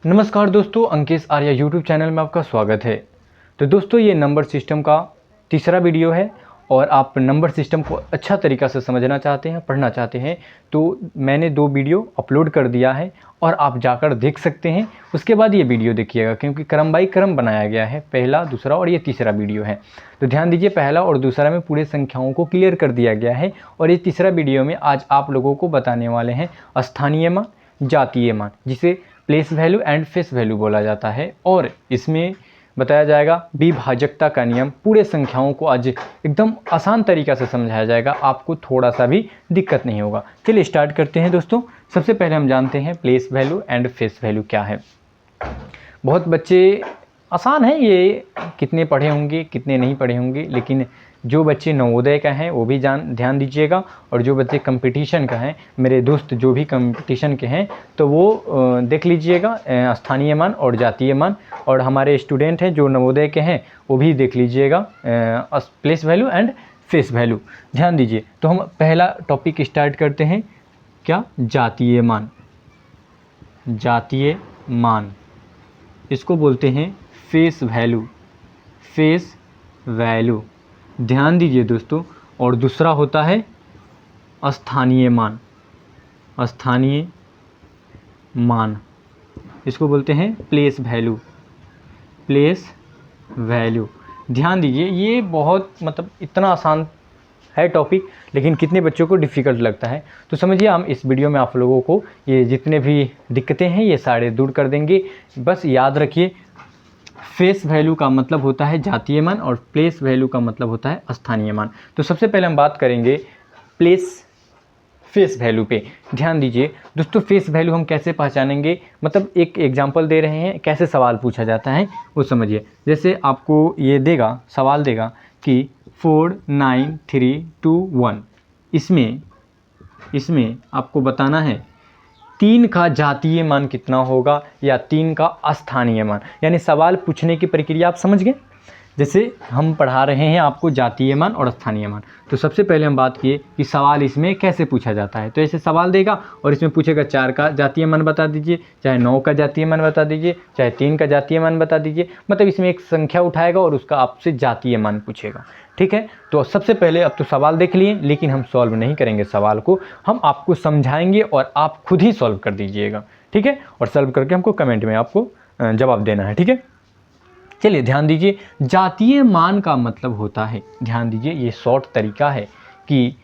नमस्कार दोस्तों, Ankesh Arya YouTube channel में आपका स्वागत है। तो दोस्तों, ये नंबर सिस्टम का तीसरा वीडियो है और आप नंबर सिस्टम को अच्छा तरीक़ा से समझना चाहते हैं, पढ़ना चाहते हैं तो मैंने 2 वीडियो अपलोड कर दिया है और आप जाकर देख सकते हैं। उसके बाद ये वीडियो देखिएगा क्योंकि क्रम बाई क्रम बनाया गया है, पहला, दूसरा और ये तीसरा वीडियो है। तो ध्यान दीजिए, पहला और दूसरा में पूरे संख्याओं को क्लियर कर दिया गया है और ये तीसरा वीडियो में आज आप लोगों को बताने वाले हैं स्थानीय मान, जातीय मान, जिसे place value and face value बोला जाता है। और इसमें बताया जाएगा विभाजकता का नियम। पूरे संख्याओं को आज एकदम आसान तरीक़ा से समझाया जाएगा, आपको थोड़ा सा भी दिक्कत नहीं होगा। चलिए स्टार्ट करते हैं दोस्तों। सबसे पहले हम जानते हैं place value and face value क्या है। बहुत बच्चे, आसान है ये, कितने पढ़े होंगे कितने नहीं पढ़े होंगे, लेकिन जो बच्चे नवोदय का हैं वो भी ध्यान दीजिएगा और जो बच्चे कंपटीशन का हैं, मेरे दोस्त जो भी कंपटीशन के हैं, तो वो देख लीजिएगा स्थानीय मान और जातीय मान। और हमारे स्टूडेंट हैं जो नवोदय के हैं वो भी देख लीजिएगा place value and face value. ध्यान दीजिए, तो हम पहला टॉपिक स्टार्ट करते हैं। क्या? जातीय मान। जातीय मान इसको बोलते हैं फेस वैल्यू। फेस वैल्यू, ध्यान दीजिए दोस्तों। और दूसरा होता है स्थानीय मान। स्थानीय मान इसको बोलते हैं प्लेस वैल्यू। प्लेस वैल्यू, ध्यान दीजिए, ये बहुत इतना आसान है टॉपिक, लेकिन कितने बच्चों को डिफ़िकल्ट लगता है। तो समझिए, हम इस वीडियो में आप लोगों को ये जितने भी दिक्कतें हैं ये सारे दूर कर देंगे। बस याद रखिए, फेस वैल्यू का मतलब होता है जातीय मान और प्लेस वैल्यू का मतलब होता है स्थानीय मान। तो सबसे पहले हम बात करेंगे फेस वैल्यू पे। ध्यान दीजिए दोस्तों, फेस वैल्यू हम कैसे पहचानेंगे, एक एग्जांपल दे रहे हैं, कैसे सवाल पूछा जाता है वो समझिए। जैसे आपको ये देगा, सवाल देगा कि 4 9 3 2 1, इसमें आपको बताना है 3 का जातीय मान कितना होगा या 3 का स्थानीय मान। यानी सवाल पूछने की प्रक्रिया आप समझ गए। जैसे हम पढ़ा रहे हैं आपको जातीय मान और स्थानीय मान, तो सबसे पहले हम बात किए कि सवाल इसमें कैसे पूछा जाता है। तो ऐसे सवाल देगा और इसमें पूछेगा 4 का जातीय मान बता दीजिए, चाहे 9 का जातीय मान बता दीजिए, चाहे 3 का जातीय मान बता दीजिए। इसमें एक संख्या उठाएगा और उसका आपसे जातीय मान पूछेगा। ठीक है, तो सबसे पहले अब तो सवाल देख लिए, लेकिन हम सॉल्व नहीं करेंगे सवाल को, हम आपको समझाएंगे और आप खुद ही सॉल्व कर दीजिएगा। ठीक है, और सॉल्व करके हमको कमेंट में आपको जवाब देना है। ठीक है, चलिए ध्यान दीजिए, जातीय मान का मतलब होता है, ध्यान दीजिए, ये शॉर्ट तरीका है कि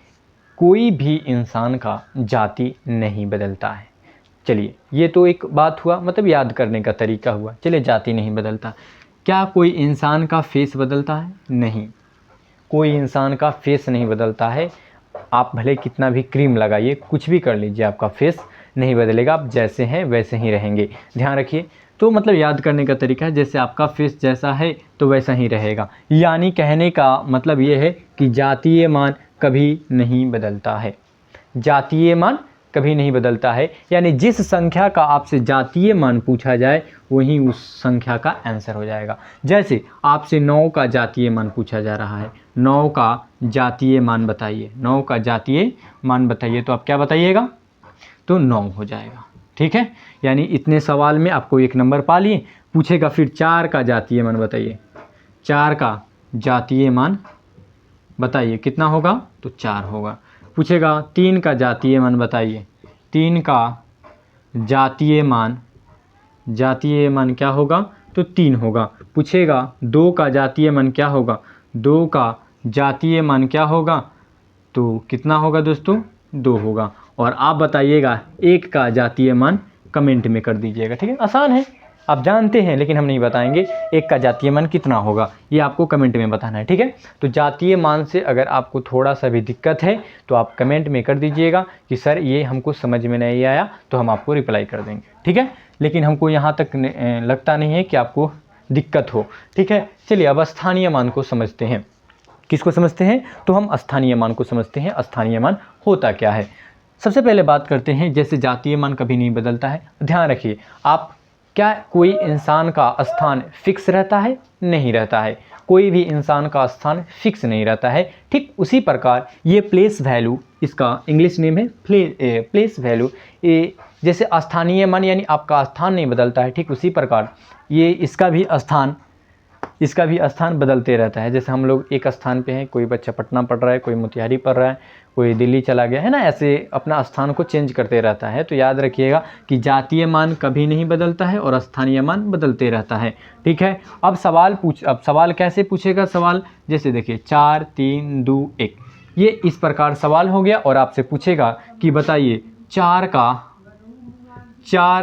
कोई भी इंसान का जाति नहीं बदलता है। चलिए, ये तो एक बात हुआ, याद करने का तरीका हुआ। चलिए, जाति नहीं बदलता। क्या कोई इंसान का फेस बदलता है? नहीं, कोई इंसान का फेस नहीं बदलता है। आप भले कितना भी क्रीम लगाइए, कुछ भी कर लीजिए, आपका फेस नहीं बदलेगा, आप जैसे हैं वैसे ही रहेंगे। ध्यान रखिए। तो याद करने का तरीका है, जैसे आपका फेस जैसा है तो वैसा ही रहेगा। यानी कहने का मतलब ये है कि जातीय मान कभी नहीं बदलता है। जातीय मान कभी नहीं बदलता है, यानी जिस संख्या का आपसे जातीय मान पूछा जाए वही उस संख्या का आंसर हो जाएगा। जैसे आपसे 9 का जातीय मान पूछा जा रहा है, 9 का जातीय मान बताइए, 9 का जातीय मान बताइए, तो आप क्या बताइएगा? तो 9 हो जाएगा। ठीक है, यानी इतने सवाल में आपको 1 नंबर पा लिए। पूछेगा फिर 4 का जातीय मान बताइए, 4 का जातीय मान बताइए कितना होगा? तो 4 होगा। पूछेगा 3 का जातीय मान बताइए, 3 का जातीय मान क्या होगा? तो 3 होगा। पूछेगा 2 का जातीय मान क्या होगा? 2 का जातीय मान क्या होगा? तो कितना होगा दोस्तों? 2 होगा। और आप बताइएगा 1 का जातीय मान कमेंट में कर दीजिएगा। ठीक है, आसान है, आप जानते हैं, लेकिन हम नहीं बताएंगे 1 का जातीय मान कितना होगा, ये आपको कमेंट में बताना है। ठीक है, तो जातीय मान से अगर आपको थोड़ा सा भी दिक्कत है तो आप कमेंट में कर दीजिएगा कि सर ये हमको समझ में नहीं आया, तो हम आपको रिप्लाई कर देंगे। ठीक है, लेकिन हमको यहाँ तक लगता नहीं है कि आपको दिक्कत हो। ठीक है, चलिए अब स्थानीय मान को समझते हैं। किसको समझते हैं? तो हम स्थानीय मान को समझते हैं। स्थानीय मान होता क्या है? सबसे पहले बात करते हैं, जैसे जातीय मान कभी नहीं बदलता है। ध्यान रखिए, आप, क्या कोई इंसान का स्थान फिक्स रहता है? नहीं रहता है। कोई भी इंसान का स्थान फिक्स नहीं रहता है। ठीक उसी प्रकार ये प्लेस वैल्यू, इसका इंग्लिश नेम है प्लेस वैल्यू, ये जैसे स्थानीय मान यानी आपका स्थान नहीं बदलता है, ठीक उसी प्रकार ये इसका भी स्थान बदलते रहता है। जैसे हम लोग एक स्थान पे हैं, कोई बच्चा पटना पढ़ रहा है, कोई मोतिहारी पढ़ रहा है, कोई दिल्ली चला गया है ना, ऐसे अपना स्थान को चेंज करते रहता है। तो याद रखिएगा कि जातीय मान कभी नहीं बदलता है और स्थानीय मान बदलते रहता है, ठीक है। अब सवाल कैसे पूछेगा सवाल, जैसे देखिए 4 3 2 1, ये इस प्रकार सवाल हो गया और आपसे पूछेगा कि बताइए 4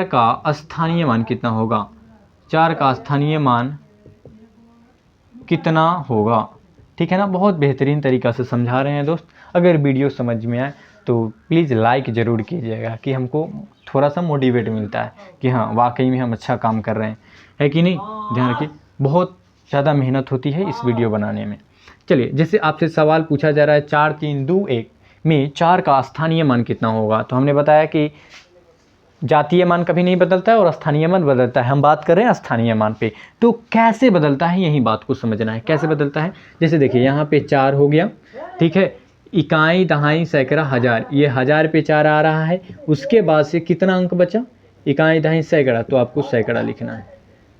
का स्थानीय मान कितना होगा, 4 का स्थानीय मान कितना होगा, ठीक है ना। बहुत बेहतरीन तरीक़ा से समझा रहे हैं दोस्त। अगर वीडियो समझ में आए तो प्लीज़ लाइक ज़रूर कीजिएगा कि हमको थोड़ा सा मोटिवेट मिलता है कि हाँ वाकई में हम अच्छा काम कर रहे हैं, है कि नहीं। ध्यान रखिए, बहुत ज़्यादा मेहनत होती है इस वीडियो बनाने में। चलिए, जैसे आपसे सवाल पूछा जा रहा है 4 3 2 1 में 4 का स्थानीय मान कितना होगा, तो हमने बताया कि जातीय मान कभी नहीं बदलता है और स्थानीय मान बदलता है। हम बात कर रहे हैं स्थानीय मान पे, तो कैसे बदलता है यही बात को समझना है, कैसे बदलता है। जैसे देखिए यहाँ पे 4 हो गया, ठीक है, इकाई दहाई सैकड़ा हज़ार, ये 1000 पे 4 आ रहा है, उसके बाद से कितना अंक बचा, इकाई दहाई सैकड़ा, तो आपको सैकड़ा लिखना है।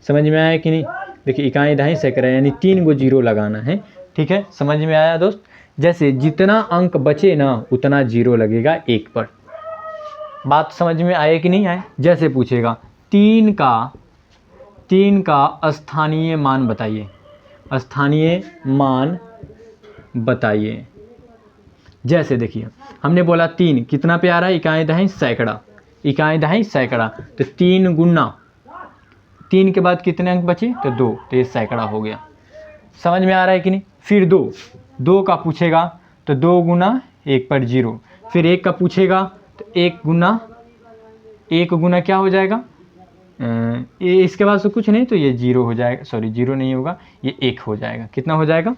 समझ में आया कि नहीं। देखिए इकाई दहाई सैकड़ा यानी 3 गो जीरो लगाना है, ठीक है, समझ में आया दोस्त। जैसे जितना अंक बचे ना उतना जीरो लगेगा 1 पर। बात समझ में आए कि नहीं आए। जैसे पूछेगा 3 का स्थानीय मान बताइए, स्थानीय मान बताइए। जैसे देखिए हमने बोला 3 कितना पे आ रहा है, इकाई दहाई सैकड़ा, इकाई दहाई सैकड़ा, तो 3 गुना 3 के बाद कितने अंक बचे, तो 2, तो ये सैकड़ा हो गया। समझ में आ रहा है कि नहीं। फिर 2 का पूछेगा तो 2 गुना 1 पर 0, फिर 1 का पूछेगा तो 1 गुना क्या हो जाएगा, ये इसके बाद से कुछ नहीं, तो ये 0 हो जाएगा, सॉरी 0 नहीं होगा, ये 1 हो जाएगा। कितना हो जाएगा,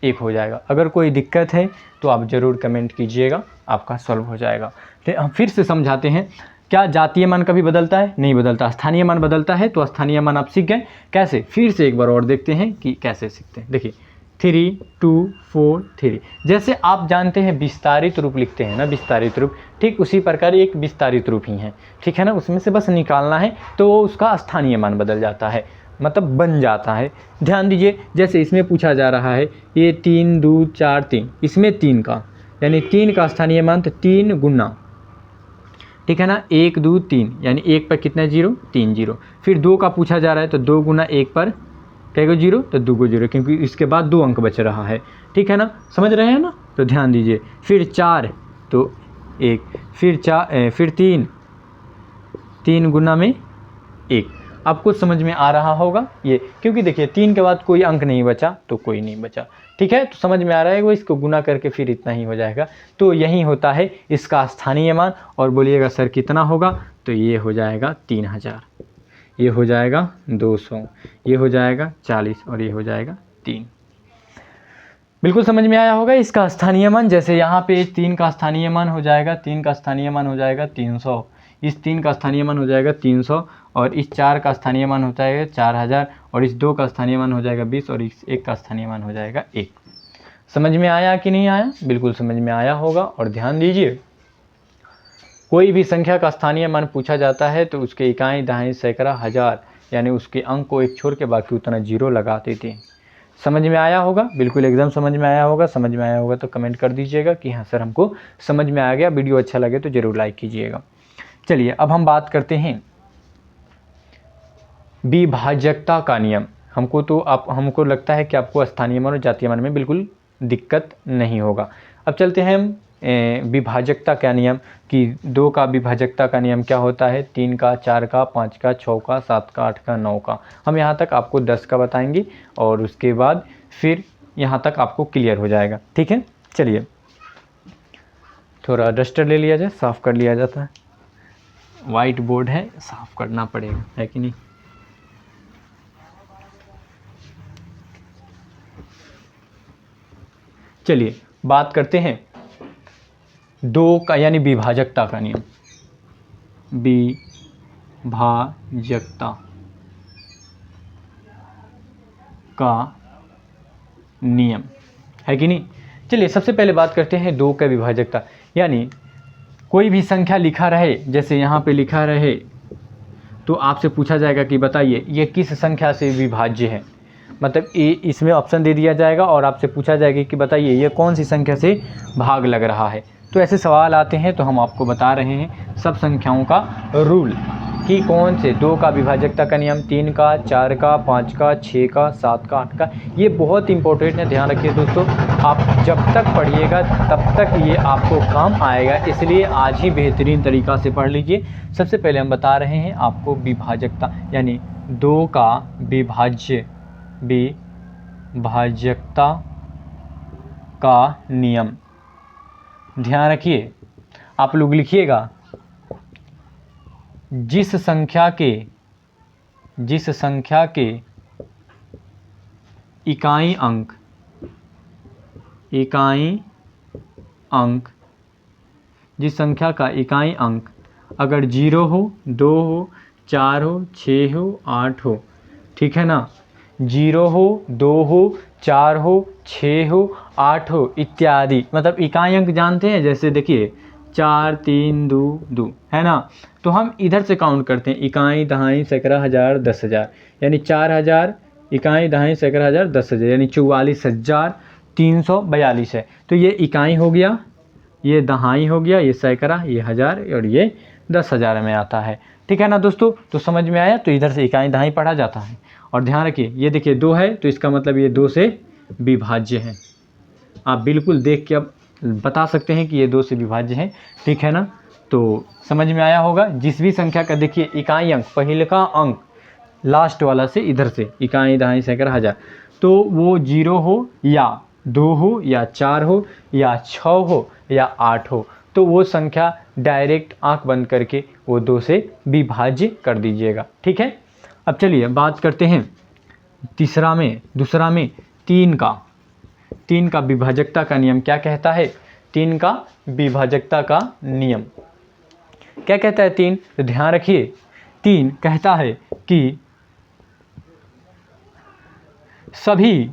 1 हो जाएगा। अगर कोई दिक्कत है तो आप ज़रूर कमेंट कीजिएगा, आपका सॉल्व हो जाएगा। तो हम फिर से समझाते हैं, क्या जातीय मान कभी बदलता है, नहीं बदलता। स्थानीय मान बदलता है, तो स्थानीय मान आप सीख गए। कैसे, फिर से एक बार और देखते हैं कि कैसे सीखते हैं। देखिए 3 2 4 3, जैसे आप जानते हैं विस्तारित रूप लिखते हैं ना, विस्तारित रूप, ठीक उसी प्रकार एक विस्तारित रूप ही है, ठीक है ना। उसमें से बस निकालना है तो उसका स्थानीय मान बदल जाता है, मतलब बन जाता है। ध्यान दीजिए, जैसे इसमें पूछा जा रहा है ये 3 2 4 3, इसमें 3 का यानी 3 का स्थानीय मान, तो 3 गुना, ठीक है ना, 1 2 3 यानी 1 पर कितना 0, 3 0। फिर 2 का पूछा जा रहा है तो 2 गुना 1 पर कई गो 0, तो 2 गो 0, क्योंकि इसके बाद 2 अंक बच रहा है, ठीक है ना, समझ रहे हैं ना। तो ध्यान दीजिए, फिर 4 तो 1, फिर 3 गुना में 1। आपको समझ में आ रहा होगा ये, क्योंकि देखिए 3 के बाद कोई अंक नहीं बचा तो कोई नहीं बचा, ठीक है। तो समझ में आ रहा है, वो इसको गुना करके फिर इतना ही हो जाएगा। तो यही होता है इसका स्थानीय मान। और बोलिएगा सर कितना होगा, तो ये हो जाएगा 3000, ये हो जाएगा 200, ये हो जाएगा 40 और ये हो जाएगा 3। बिल्कुल समझ में आया होगा इसका स्थानीय मान। जैसे यहाँ पे 3 का स्थानीय मान हो जाएगा, 3 का स्थानीय मान हो जाएगा 300, इस 3 का स्थानीय मान हो जाएगा 300, और इस 4 का स्थानीय मान होता है 4000, और इस 2 का स्थानीय मान हो जाएगा 20, और इस 1 का स्थानीय मान हो जाएगा 1। समझ में आया कि नहीं आया, बिल्कुल समझ में आया होगा। और ध्यान दीजिए, कोई भी संख्या का स्थानीय मान पूछा जाता है तो उसके इकाई दहाई सैकड़ा हज़ार यानी उसके अंक को 1 छोड़ के बाकी उतना 0 लगाते थे। समझ में आया होगा, बिल्कुल एकदम समझ में आया होगा। समझ में आया होगा तो कमेंट कर दीजिएगा कि हाँ सर हमको समझ में आ गया। वीडियो अच्छा लगे तो ज़रूर लाइक कीजिएगा। चलिए अब हम बात करते हैं विभाज्यता का नियम। हमको लगता है कि आपको स्थानीय मान और जातीय मान में बिल्कुल दिक्कत नहीं होगा। अब चलते हैं हम विभाजकता का नियम कि 2 का विभाजकता का नियम क्या होता है, 3 का, 4 का, 5 का, 6 का, 7 का, 8 का, 9 का। हम यहाँ तक आपको 10 का बताएंगे और उसके बाद फिर यहाँ तक आपको क्लियर हो जाएगा, ठीक है। चलिए थोड़ा डस्टर ले लिया जाए, साफ़ कर लिया जाता है, वाइट बोर्ड है, साफ़ करना पड़ेगा, है कि नहीं। चलिए बात करते हैं 2 का यानी विभाजकता का नियम। विभाजकता का नियम है कि नहीं। चलिए सबसे पहले बात करते हैं 2 का विभाजकता, यानी कोई भी संख्या लिखा रहे, जैसे यहाँ पे लिखा रहे, तो आपसे पूछा जाएगा कि बताइए ये किस संख्या से विभाज्य है। मतलब इसमें ऑप्शन दे दिया जाएगा और आपसे पूछा जाएगा कि बताइए ये कौन सी संख्या से भाग लग रहा है। तो ऐसे सवाल आते हैं, तो हम आपको बता रहे हैं सब संख्याओं का रूल कि कौन से 2 का विभाजकता का नियम, 3 का, 4 का, 5 का, 6 का, 7 का, 8 का। ये बहुत इंपॉर्टेंट है, ध्यान रखिए दोस्तों। आप जब तक पढ़िएगा तब तक ये आपको काम आएगा, इसलिए आज ही बेहतरीन तरीक़ा से पढ़ लीजिए। सबसे पहले हम बता रहे हैं आपको विभाजकता यानी 2 का विभाजकता का नियम। ध्यान रखिए, आप लोग लिखिएगा, जिस संख्या के इकाई अंक जिस संख्या का इकाई अंक अगर 0 हो, 2 हो, 4 हो, 6 हो, 8 हो, ठीक है ना, 0 हो, 2 हो, 4 हो, 6 हो, 8 हो इत्यादि। मतलब इकाई अंक जानते हैं, जैसे देखिए 4, 3, 2, 2 है ना। तो हम इधर से काउंट करते हैं, इकाई, दहाई, सैकड़ा, हज़ार, 10,000, यानी 4000 इकाई, दहाई, सैकड़ा, हज़ार, 10,000, यानी 44,342 है। तो ये इकाई हो गया, ये दहाई हो गया, ये सैकड़ा, ये हज़ार और ये 10,000 में आता है। ठीक है ना दोस्तों, तो समझ में आया। तो इधर से इकाई दहाई पढ़ा जाता है। और ध्यान रखिए, ये देखिए 2 है, तो इसका मतलब ये 2 से विभाज्य है। आप बिल्कुल देख के अब बता सकते हैं कि ये 2 से विभाज्य है। ठीक है ना, तो समझ में आया होगा। जिस भी संख्या का देखिए इकाई अंक, पहले का अंक लास्ट वाला से इधर से इकाई, दहाई, सैकड़ा, हज़ार, तो वो 0 हो या 2 हो या 4 हो या 6 हो या 8 हो, तो वो संख्या डायरेक्ट आंख बंद करके वो 2 से विभाज्य कर दीजिएगा। ठीक है। अब चलिए बात करते हैं दूसरा में 3 का विभाजकता का नियम क्या कहता है। 3 का विभाजकता का नियम क्या कहता है 3? तो ध्यान रखिए, 3 कहता है कि सभी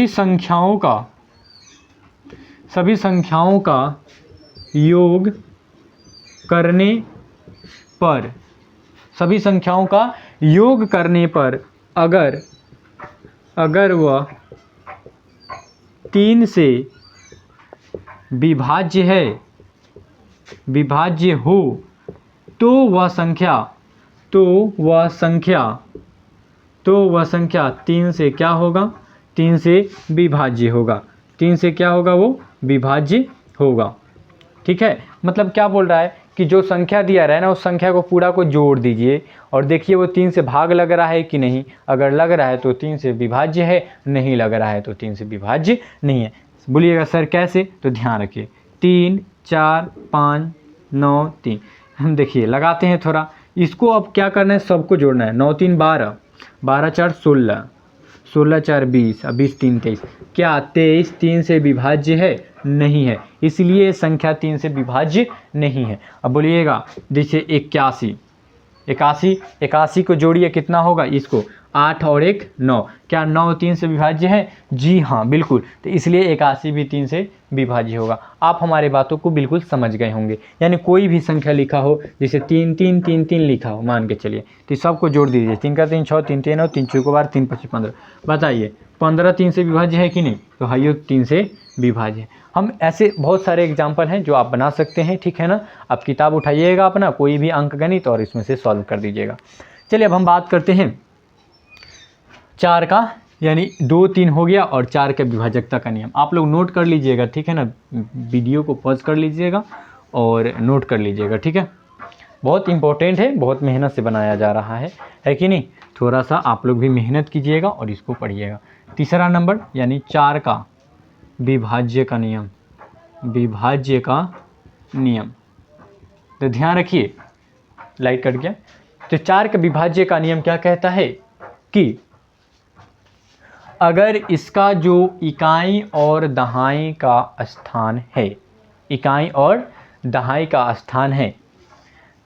संख्याओं का योग करने पर अगर वह 3 से विभाज्य हो तो वह संख्या 3 से क्या होगा? 3 से विभाज्य होगा। 3 से क्या होगा? वो विभाज्य होगा। ठीक है। मतलब क्या बोल रहा है कि जो संख्या दिया रहा है ना, उस संख्या को पूरा को जोड़ दीजिए और देखिए वो 3 से भाग लग रहा है कि नहीं। अगर लग रहा है तो 3 से विभाज्य है, नहीं लग रहा है तो 3 से विभाज्य नहीं है। बोलिएगा सर कैसे? तो ध्यान रखिए, 3, 4, 5, 9, 3। हम देखिए लगाते हैं थोड़ा। इसको अब क्या करना है? सबको जोड़ना है। 9, 3, 12, 12, 4, 16, 16, 4, 20, 20, 3, 23। क्या 23 3 से विभाज्य है? नहीं है, इसलिए संख्या 3 से विभाज्य नहीं है। अब बोलिएगा जैसे 81 को जोड़िए, कितना होगा? इसको 8 और 1 9। क्या 9 3 से विभाज्य है? जी हाँ, बिल्कुल। तो इसलिए 81 भी 3 से विभाज्य होगा। आप हमारे बातों को बिल्कुल समझ गए होंगे। यानी कोई भी संख्या लिखा हो, जैसे 3 3 3 3 लिखा हो मान के चलिए, तो सबको जोड़ दीजिए। 3 का 3 6, 3 3 9, 3 चौको 12, 3 25 15। बताइए 15 3 से विभाज्य है कि नहीं? तो हाँ, ये 3 से विभाज्य है। हम ऐसे बहुत सारे एग्जाम्पल हैं जो आप बना सकते हैं। ठीक है ना। आप किताब उठाइएगा अपना, कोई भी अंक गणित, और इसमें से सॉल्व कर दीजिएगा। चलिए अब हम बात करते हैं 4 का, यानी 2 3 हो गया, और 4 का विभाजकता का नियम। आप लोग नोट कर लीजिएगा। ठीक है ना। वीडियो को पॉज कर लीजिएगा और नोट कर लीजिएगा। ठीक है। बहुत इंपॉर्टेंट है, बहुत मेहनत से बनाया जा रहा है कि नहीं? थोड़ा सा आप लोग भी मेहनत कीजिएगा और इसको पढ़िएगा। तीसरा नंबर यानी 4 का विभाज्य का नियम। तो ध्यान रखिए, लाइट कट गया। तो 4 का विभाज्य का नियम क्या कहता है कि अगर इसका जो इकाई और दहाई का स्थान है,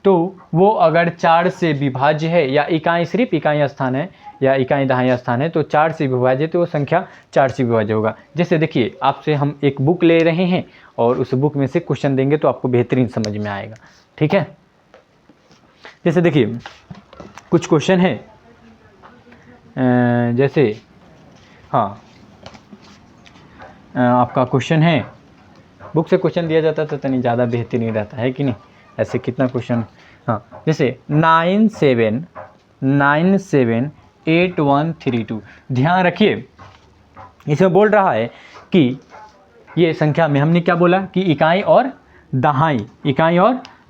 तो वो अगर 4 से विभाज्य है, या इकाई सिर्फ इकाई स्थान है या इकाई दहाई स्थान है, तो 4 से विभाज्य, तो वो संख्या 4 से विभाज्य होगा। जैसे देखिए, आपसे हम एक बुक ले रहे हैं और उस बुक में से क्वेश्चन देंगे तो आपको बेहतरीन समझ में आएगा, ठीक है। जैसे देखिए कुछ क्वेश्चन है, जैसे हाँ आपका क्वेश्चन है, बुक से क्वेश्चन दिया जाता तो तनी ज़्यादा बेहतरीन रहता है कि नहीं। ऐसे कितना क्वेश्चन, हाँ जैसे 978132। ध्यान रखिए, इसमें बोल रहा है कि ये संख्या में हमने क्या बोला कि इकाई और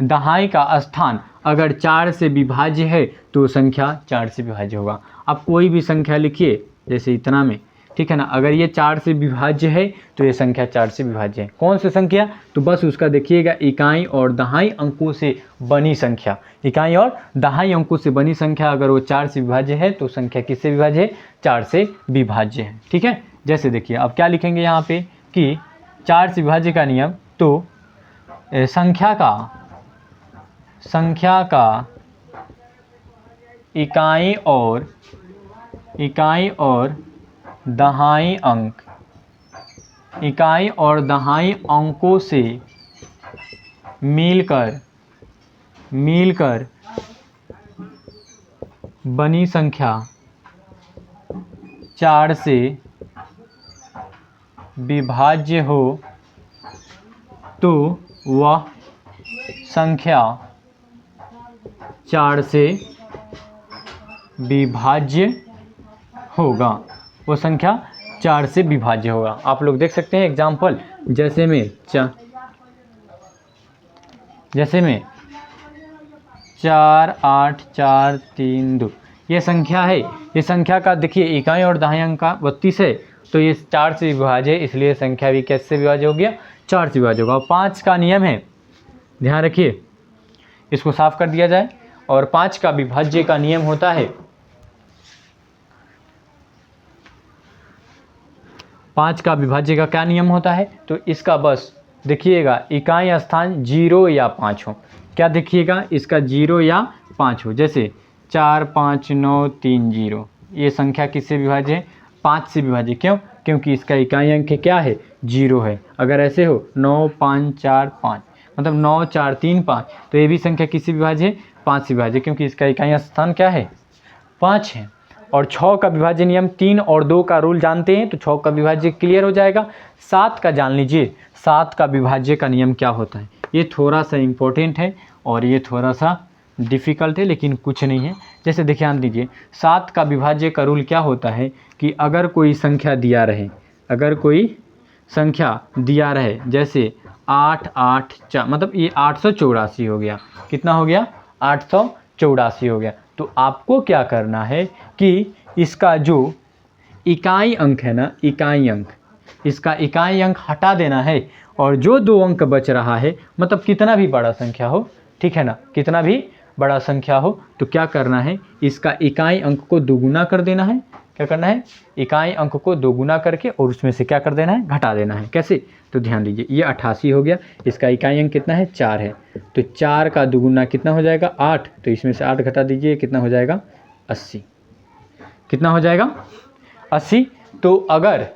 दहाई का स्थान अगर 4 से विभाज्य है तो संख्या 4 से विभाज्य होगा। आप कोई भी संख्या लिखिए, जैसे इतना में, ठीक है ना, अगर ये 4 से विभाज्य है तो ये संख्या 4 से विभाज्य है। कौन सी संख्या, तो बस उसका देखिएगा इकाई और दहाई अंकों से बनी संख्या। इकाई और दहाई अंकों से बनी संख्या अगर वो 4 से विभाज्य है तो संख्या किससे विभाज्य है, 4 से विभाज्य है, ठीक है। जैसे देखिए अब क्या लिखेंगे यहाँ पे कि 4 से विभाज्य का नियम, तो संख्या का इकाई और दहाई अंकों से मिलकर बनी संख्या 4 से विभाज्य हो तो वह संख्या 4 से विभाज्य होगा, वो संख्या 4 से विभाज्य होगा। आप लोग देख सकते हैं एग्जाम्पल, जैसे में 4 8 4 3 2 ये संख्या है। ये संख्या का देखिए इकाई और दहाई अंक का 32 है, तो ये 4 से विभाज्य है, इसलिए संख्या भी कैसे विभाज्य हो गया, 4 से विभाज्य होगा। 5 का नियम है, ध्यान रखिए, इसको साफ कर दिया जाए। और 5 का विभाज्य का नियम होता है, 5 का विभाज्य का क्या नियम होता है, तो इसका बस देखिएगा इकाई स्थान 0 या 5 हो। क्या देखिएगा, इसका 0 या 5 हो। जैसे 4 5 9 3 0, ये संख्या किससे विभाज्य है, 5 से विभाज्य। क्यों, क्योंकि इसका इकाई अंक क्या है, 0 है। अगर ऐसे हो 9 5 4 5, मतलब 9 4 3 5, तो ये भी संख्या किससे विभाज्य है, 5 से विभाज्य, क्योंकि इसका इकाई स्थान क्या है, 5 है। और 6 का विभाज्य नियम 3 और 2 का रूल जानते हैं, तो 6 का विभाज्य क्लियर हो जाएगा। 7 का जान लीजिए, 7 का विभाज्य का नियम क्या होता है। ये थोड़ा सा इम्पोर्टेंट है और ये थोड़ा सा डिफ़िकल्ट है, लेकिन कुछ नहीं है। जैसे देखिए ध्यान दीजिए, 7 का विभाज्य का रूल क्या होता है कि अगर कोई संख्या दिया रहे, जैसे 8 8 4, मतलब ये 884 हो गया। कितना हो गया, 884 हो गया। तो आपको क्या करना है कि इसका जो इकाई अंक है ना, इसका इकाई अंक हटा देना है, और जो 2 अंक बच रहा है, मतलब कितना भी बड़ा संख्या हो, ठीक है ना, कितना भी बड़ा संख्या हो, तो क्या करना है, इसका इकाई अंक को दोगुना कर देना है। क्या करना है, इकाई अंक को दोगुना करके और उसमें से क्या कर देना है, घटा देना है। कैसे, तो ध्यान दीजिए, ये 88 हो गया, इसका इकाई अंक कितना है, 4 है, तो 4 का दोगुना कितना हो जाएगा, 8, तो इसमें से 8 घटा दीजिए, कितना हो जाएगा, 80। कितना हो जाएगा, 80। तो अगर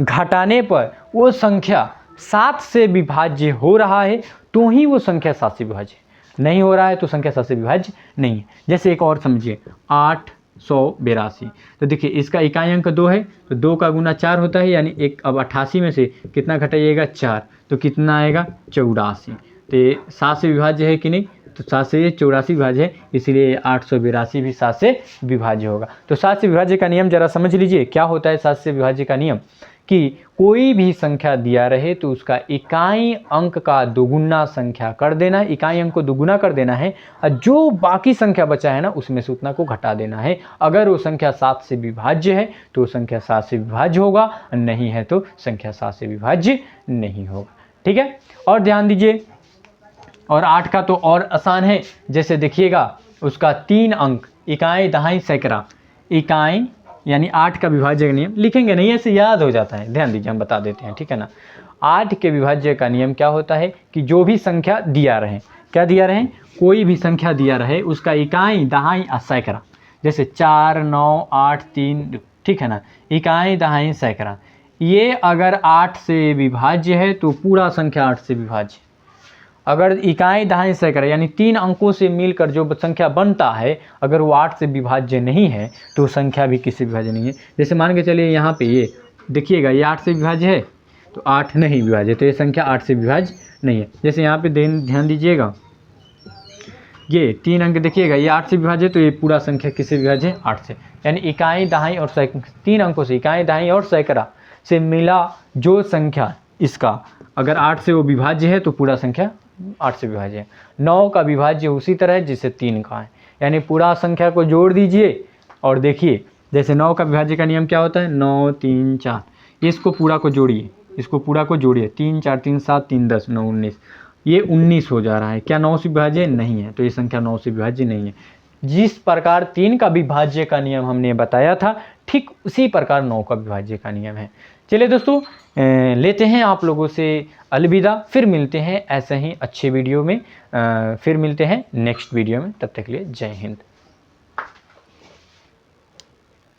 घटाने पर वो संख्या 7 से विभाज्य हो रहा है तो ही वो संख्या 7 से विभाज्य, नहीं हो रहा है तो संख्या 7 से विभाज्य नहीं है। जैसे एक और समझिए, 882, तो देखिए इसका इकाई अंक 2 है, तो 2 का गुना 4 होता है, यानी एक, अब 88 में से कितना घटाइएगा, 4, तो कितना आएगा, 84। तो ये 7 से विभाज्य है कि नहीं, तो 7 से ये 84 विभाज्य है, इसीलिए 882 भी 7 से विभाज्य होगा। तो 7 से विभाज्य का नियम जरा समझ लीजिए, क्या होता है 7 से विभाज्य का नियम, कि कोई भी संख्या दिया रहे तो उसका इकाई अंक का दोगुना संख्या कर देना है, इकाई अंक को दोगुना कर देना है, और जो बाकी संख्या बचा है ना, उसमें से उतना को घटा देना है। अगर वो संख्या 7 से विभाज्य है तो संख्या 7 से विभाज्य होगा, नहीं है तो संख्या 7 से विभाज्य नहीं होगा, ठीक है। और ध्यान दीजिए, और 8 का तो और आसान है। जैसे देखिएगा, उसका 3 अंक, इकाई दहाई सैकड़ा, इकाई यानी 8 का विभाज्य नियम लिखेंगे नहीं, ऐसे याद हो जाता है, ध्यान दीजिए, हम बता देते हैं, ठीक है ना। 8 के विभाज्य का नियम क्या होता है कि जो भी संख्या दिया रहे, क्या दिया रहे, कोई भी संख्या दिया रहे उसका इकाई, दहाई और सैकड़ा, जैसे 4, 9, 8, 3, ठीक है ना, इकाई, दहाई, सैकड़ा, ये अगर 8 से विभाज्य है तो पूरा संख्या 8 से विभाज्य। अगर इकाई, दहाई, सैकड़ा यानी 3 अंकों से मिलकर जो संख्या बनता है अगर वो 8 से विभाज्य नहीं है तो संख्या भी किससे विभाज्य नहीं है। जैसे मान के चलिए यहाँ पे ये देखिएगा, ये 8 से विभाज्य है तो 8 नहीं विभाज्य, तो ये संख्या 8 से विभाज्य नहीं है। जैसे यहाँ पे ध्यान दीजिएगा, ये 3 अंक देखिएगा, ये 8 से विभाज्य है तो ये पूरा संख्या किससे विभाज्य है, 8 से। यानी इकाई, दहाई और 3 अंकों से, इकाई, दहाई और सैकड़ा से मिला जो संख्या इसका अगर 8 से वो विभाज्य है तो पूरा संख्या 8 से विभाज्य है। 9 का विभाज्य उसी तरह है जिससे 3 का है, यानी पूरा संख्या को जोड़ दीजिए और देखिए, जैसे 9 का विभाज्य का नियम क्या होता है, 9, 3, 4, इसको पूरा को जोड़िए, इसको पूरा को जोड़िए, 3, 4, 3, 7, 3, 10, 9, 19, ये 19 हो जा रहा है। क्या 9 से विभाज्य नहीं है, तो ये संख्या 9 से विभाज्य नहीं है। जिस प्रकार 3 का विभाज्य का नियम हमने बताया था ठीक उसी प्रकार 9 का विभाज्य का नियम है। चलिए दोस्तों, लेते हैं आप लोगों से अलविदा, फिर मिलते हैं ऐसे ही अच्छे वीडियो में, फिर मिलते हैं नेक्स्ट वीडियो में, तब तक के लिए जय हिंद।